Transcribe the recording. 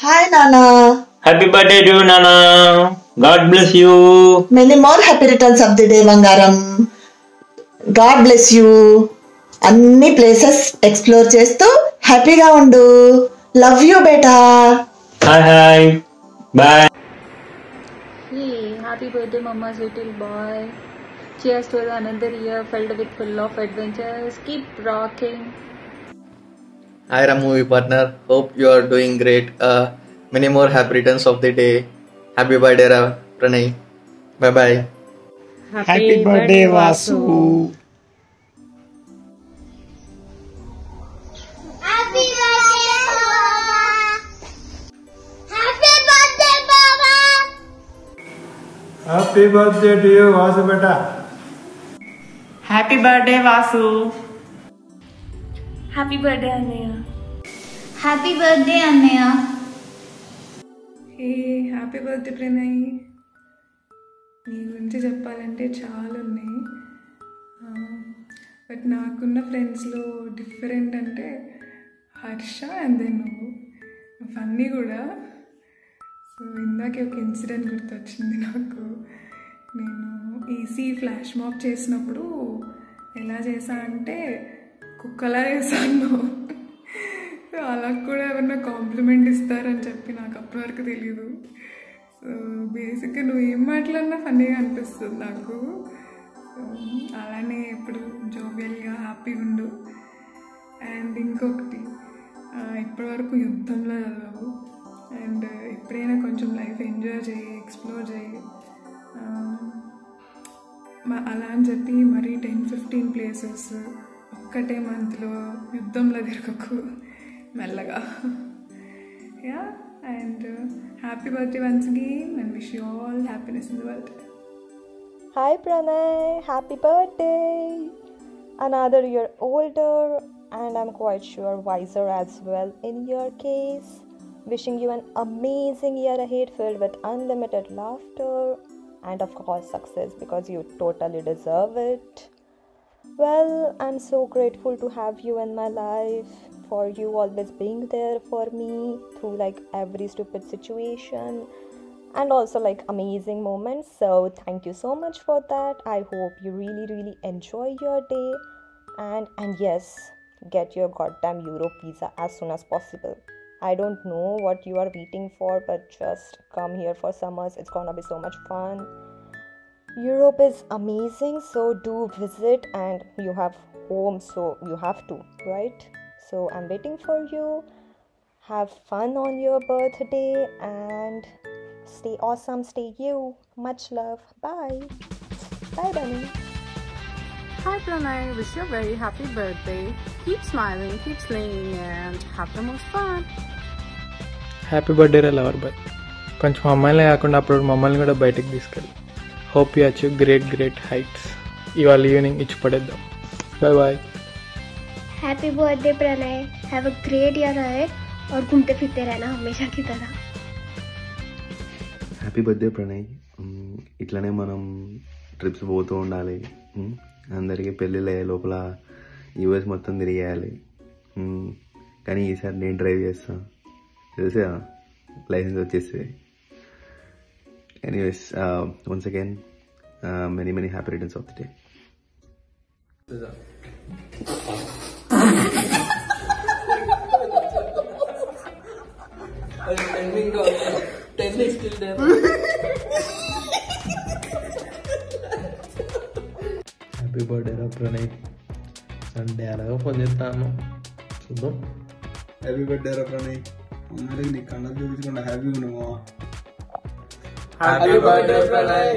Hi Nana. Happy birthday to you, Nana. God bless you. Many more happy returns of the day, Bangaram. God bless you. అన్ని places explore చేస్తూ హ్యాపీగా ఉండు. Love you beta. Hi. Bye. Hey, happy birthday, Mama's little boy. Cheers to another year filled with full of adventures. Keep rocking. Hi, movie partner. Hope you are doing great. Many more happy returns of the day. Happy birthday, Pranay. Bye bye. Happy birthday, Vasu. Happy birthday, Baba. Happy birthday, Baba. Happy birthday to you, Vasu beta. Happy birthday, Vasu. Happy birthday, Anaya. Happy birthday, Annaya. Hey, happy birthday, Pranay. నీ గురించి చెప్పాలంటే చాలా ఉన్నాయి, but నాకున్న ఫ్రెండ్స్లో different అంటే Harsha and then నువ్వు funny కూడా. సో ఇందాకే ఒక ఇన్సిడెంట్ గుర్తొచ్చింది నాకు. నేను ఈసీ ఫ్లాష్ మాప్ చేసినప్పుడు ఎలా చేశా అంటే కుక్కలా చేశాను. సో అలా కూడా ఏమన్నా కాంప్లిమెంట్ ఇస్తారని చెప్పి నాకు అప్పటి వరకు తెలీదు. సో బేసిక్గా నువ్వు ఏం మాట్లాడినా ఫన్నీగా అనిపిస్తుంది నాకు. సో అలానే ఎప్పుడు జోవియల్గా హ్యాపీగా ఉండు. అండ్ ఇంకొకటి, ఇప్పటివరకు యుద్ధంలో చదవవు అండ్ ఎప్పుడైనా కొంచెం లైఫ్ ఎంజాయ్ చేయి, ఎక్స్ప్లోర్ చేయి. అలా అని చెప్పి మరీ 10-15 ప్లేసెస్ ఒక్కటే మంత్లో యుద్ధంలో తిరగకు, మెల్లగా. Yeah, and happy birthday once again and wish you all happiness in the world. Hi Pranay, happy birthday. Another year older and I'm quite sure wiser as well in your case. Wishing you an amazing year ahead filled with unlimited laughter and of course success because you totally deserve it. Well, I'm so grateful to have you in my life, for you always being there for me through like every stupid situation and also like amazing moments. So thank you so much for that. I hope you really enjoy your day and yes, get your goddamn Europe visa as soon as possible. I don't know what you are waiting for, but just come here for summers. It's gonna be so much fun. Europe is amazing, so do visit and you have home, so you have to, right? So I'm waiting for you. Have fun on your birthday and stay awesome, stay you. Much love. Bye. Bye, Bunny. Hi Pranay, wish you a very happy birthday. Keep smiling, keep slaying and have the most fun. Happy birthday రా lover boy. కొంచెం అమ్మాయిలే కాకుండా అప్పుడు మమ్మల్ని కూడా బయటకు తీసుకెళ్ళి. Hope you achieve great heights. ఇవాళ ఈవినింగ్ ఇచ్చి పడేద్దాం. Bye bye. Happy birthday, Pranay. Have a great year ahead और घूमते फिरते रहना हमेशा की तरह. Happy birthday Pranay. ఇట్లనే మనం ట్రిప్స్ పోతూ ఉండాలి. అందరికీ పెళ్ళిళ్ళు అయ్యే లోపల యూఎస్ మొత్తం తిరిగేయాలి. కానీ ఈసారి నేను డ్రైవ్ చేస్తాను, తెలుసా, లైసెన్స్ వచ్చేసి. Anyways, once again many happy returns of the day. Happy birthday రా ప్రణయ్. సండే అలాగా ఫోన్ చేస్తాను, చూద్దాం. హ్యాపీ బర్త్డే రా ప్రణయ్. అందరికి నీ కళ్ళకు చూపించకుండా హ్యాపీగా ఉన్నావా? Happy birthday, Pranay.